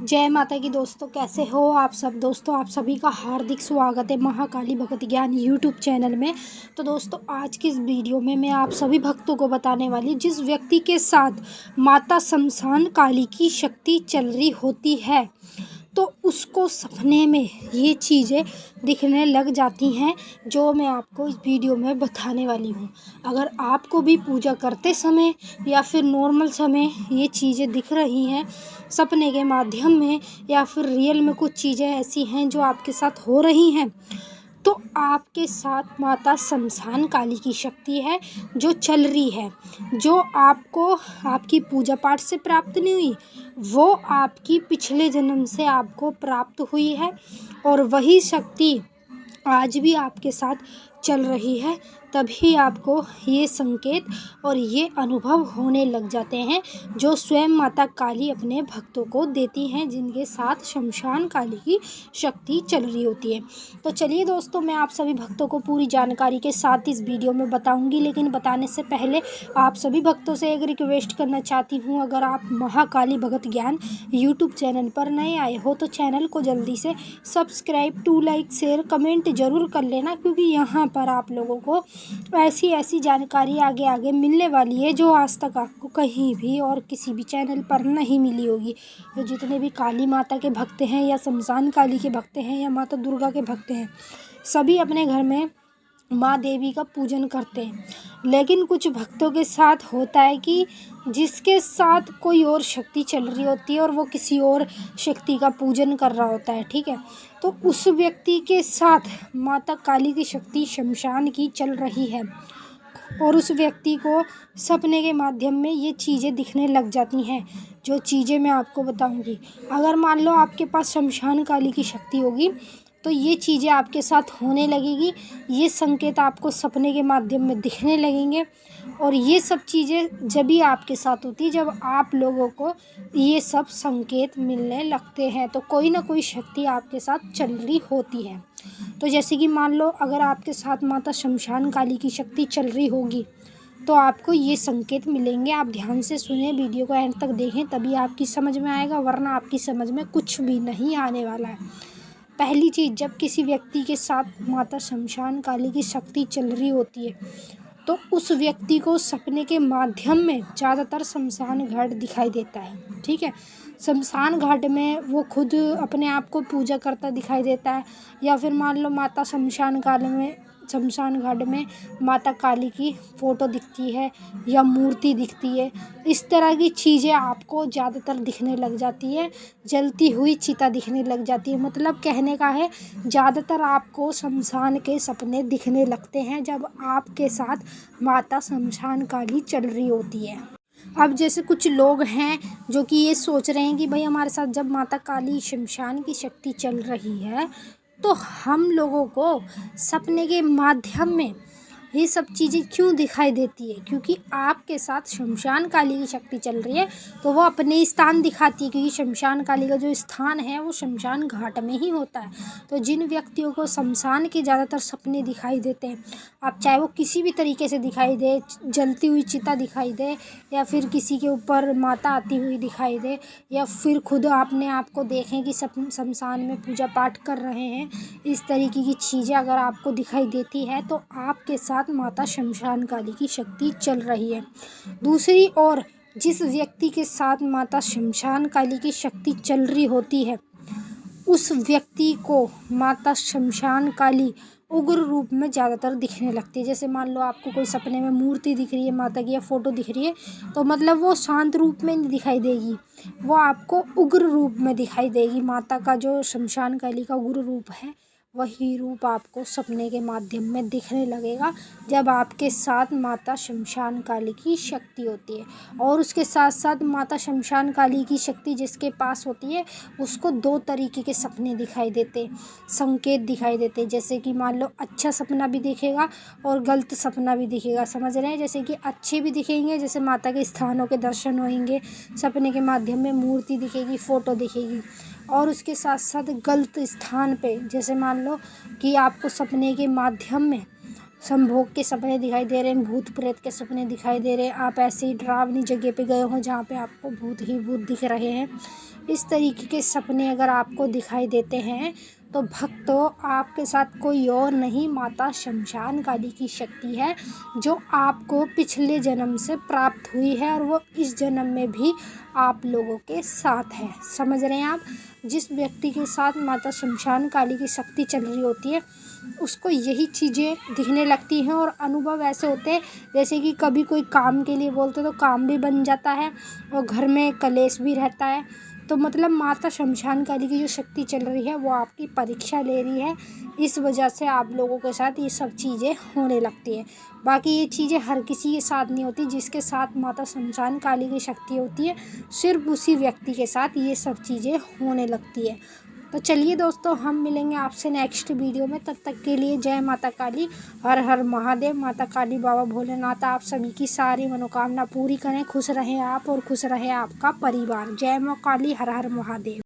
जय माता की दोस्तों, कैसे हो आप सब। दोस्तों आप सभी का हार्दिक स्वागत है महाकाली भगत ज्ञान यूट्यूब चैनल में। तो दोस्तों आज की इस वीडियो में मैं आप सभी भक्तों को बताने वाली, जिस व्यक्ति के साथ माता शमशान काली की शक्ति चल रही होती है तो उसको सपने में ये चीज़ें दिखने लग जाती हैं, जो मैं आपको इस वीडियो में बताने वाली हूँ। अगर आपको भी पूजा करते समय या फिर नॉर्मल समय ये चीज़ें दिख रही हैं सपने के माध्यम में, या फिर रियल में कुछ चीज़ें ऐसी हैं जो आपके साथ हो रही हैं, तो आपके साथ माता शमशान काली की शक्ति है जो चल रही है। जो आपको आपकी पूजा पाठ से प्राप्त नहीं हुई, वो आपकी पिछले जन्म से आपको प्राप्त हुई है, और वही शक्ति आज भी आपके साथ चल रही है। तभी आपको ये संकेत और ये अनुभव होने लग जाते हैं, जो स्वयं माता काली अपने भक्तों को देती हैं, जिनके साथ शमशान काली की शक्ति चल रही होती है। तो चलिए दोस्तों, मैं आप सभी भक्तों को पूरी जानकारी के साथ इस वीडियो में बताऊंगी, लेकिन बताने से पहले आप सभी भक्तों से एक रिक्वेस्ट करना चाहती हूँ। अगर आप महाकाली भगत ज्ञान यूट्यूब चैनल पर नए आए हो तो चैनल को जल्दी से subscribe, to like, share, comment ज़रूर कर लेना, क्योंकि यहाँ पर आप लोगों को ऐसी जानकारी आगे आगे मिलने वाली है जो आज तक आपको कहीं भी और किसी भी चैनल पर नहीं मिली होगी। तो जितने भी काली माता के भक्त हैं या शमशान काली के भक्त हैं या माता दुर्गा के भक्त हैं, सभी अपने घर में माँ देवी का पूजन करते हैं। लेकिन कुछ भक्तों के साथ होता है कि जिसके साथ कोई और शक्ति चल रही होती है और वो किसी और शक्ति का पूजन कर रहा होता है, ठीक है। तो उस व्यक्ति के साथ माता काली की शक्ति शमशान की चल रही है, और उस व्यक्ति को सपने के माध्यम में ये चीज़ें दिखने लग जाती हैं, जो चीज़ें मैं आपको बताऊंगी। अगर मान लो आपके पास शमशान काली की शक्ति होगी तो ये चीज़ें आपके साथ होने लगेगी, ये संकेत आपको सपने के माध्यम में दिखने लगेंगे। और ये सब चीज़ें जब भी आपके साथ होती है, जब आप लोगों को ये सब संकेत मिलने लगते हैं, तो कोई ना कोई शक्ति आपके साथ चल रही होती है। तो जैसे कि मान लो अगर आपके साथ माता शमशान काली की शक्ति चल रही होगी तो आपको ये संकेत मिलेंगे। आप ध्यान से सुने, वीडियो को एंड तक देखें, तभी आपकी समझ में आएगा, वरना आपकी समझ में कुछ भी नहीं आने वाला है। पहली चीज़, जब किसी व्यक्ति के साथ माता शमशान काली की शक्ति चल रही होती है तो उस व्यक्ति को सपने के माध्यम में ज़्यादातर शमशान घाट दिखाई देता है, ठीक है। शमशान घाट में वो खुद अपने आप को पूजा करता दिखाई देता है, या फिर मान लो माता शमशान घाट में माता काली की फ़ोटो दिखती है या मूर्ति दिखती है। इस तरह की चीज़ें आपको ज़्यादातर दिखने लग जाती है, जलती हुई चिता दिखने लग जाती है। मतलब कहने का है, ज़्यादातर आपको शमशान के सपने दिखने लगते हैं जब आपके साथ माता शमशान काली चल रही होती है। अब जैसे कुछ लोग हैं जो कि ये सोच रहे हैं कि भाई हमारे साथ जब माता काली शमशान की शक्ति चल रही है तो हम लोगों को सपने के माध्यम में ये सब चीज़ें क्यों दिखाई देती है, क्योंकि आपके साथ शमशान काली की शक्ति चल रही है तो वो अपने स्थान दिखाती है, क्योंकि शमशान काली का जो स्थान है वो शमशान घाट में ही होता है। तो जिन व्यक्तियों को शमशान के ज़्यादातर सपने दिखाई देते हैं, आप चाहे वो किसी भी तरीके से दिखाई दे, जलती हुई चिता दिखाई दे, या फिर किसी के ऊपर माता आती हुई दिखाई दे, या फिर खुद आपने आपको देखें कि शमशान में पूजा पाठ कर रहे हैं, इस तरीके की चीज़ें अगर आपको दिखाई देती है तो आपके साथ माता शमशान काली की शक्ति चल रही है। दूसरी ओर जिस व्यक्ति के साथ माता शमशान काली की शक्ति चल रही होती है, उस व्यक्ति को माता शमशान काली उग्र रूप में ज़्यादातर दिखने लगती है। जैसे मान लो आपको कोई सपने में मूर्ति दिख रही है माता की या फ़ोटो दिख रही है, तो मतलब वो शांत रूप में नहीं दिखाई देगी, वो आपको उग्र रूप में दिखाई देगी। माता का जो शमशान काली का उग्र रूप है, वही रूप आपको सपने के माध्यम में दिखने लगेगा जब आपके साथ माता शमशान काली की शक्ति होती है। और उसके साथ साथ माता शमशान काली की शक्ति जिसके पास होती है उसको दो तरीके के सपने दिखाई देते, संकेत दिखाई देते। जैसे कि मान लो अच्छा सपना भी दिखेगा और गलत सपना भी दिखेगा, समझ रहे हैं। जैसे कि अच्छे भी दिखेंगे, जैसे माता के स्थानों के दर्शन होंगे, सपने के माध्यम में मूर्ति दिखेगी, फ़ोटो दिखेगी। और उसके साथ साथ गलत स्थान पे, जैसे मान लो कि आपको सपने के माध्यम में संभोग के सपने दिखाई दे रहे हैं, भूत प्रेत के सपने दिखाई दे रहे हैं, आप ऐसे ही डरावनी जगह पे गए हो जहाँ पे आपको भूत ही भूत दिख रहे हैं, इस तरीके के सपने अगर आपको दिखाई देते हैं तो भक्तों आपके साथ कोई और नहीं, माता शमशान काली की शक्ति है जो आपको पिछले जन्म से प्राप्त हुई है और वो इस जन्म में भी आप लोगों के साथ है। समझ रहे हैं आप? जिस व्यक्ति के साथ माता शमशान काली की शक्ति चल रही होती है उसको यही चीज़ें दिखने लगती हैं और अनुभव ऐसे होते हैं जैसे कि कभी कोई काम के लिए बोलते तो काम भी बन जाता है और घर में कलेश भी रहता है। तो मतलब माता शमशान काली की जो शक्ति चल रही है वो आपकी परीक्षा ले रही है, इस वजह से आप लोगों के साथ ये सब चीज़ें होने लगती है। बाकी ये चीज़ें हर किसी के साथ नहीं होती, जिसके साथ माता शमशान काली की शक्ति होती है सिर्फ उसी व्यक्ति के साथ ये सब चीज़ें होने लगती है। तो चलिए दोस्तों, हम मिलेंगे आपसे नेक्स्ट वीडियो में। तब तक के लिए जय माता काली, हर हर महादेव। माता काली बाबा भोलेनाथ आप सभी की सारी मनोकामना पूरी करें। खुश रहें आप और खुश रहे आपका परिवार। जय माँ काली, हर हर महादेव।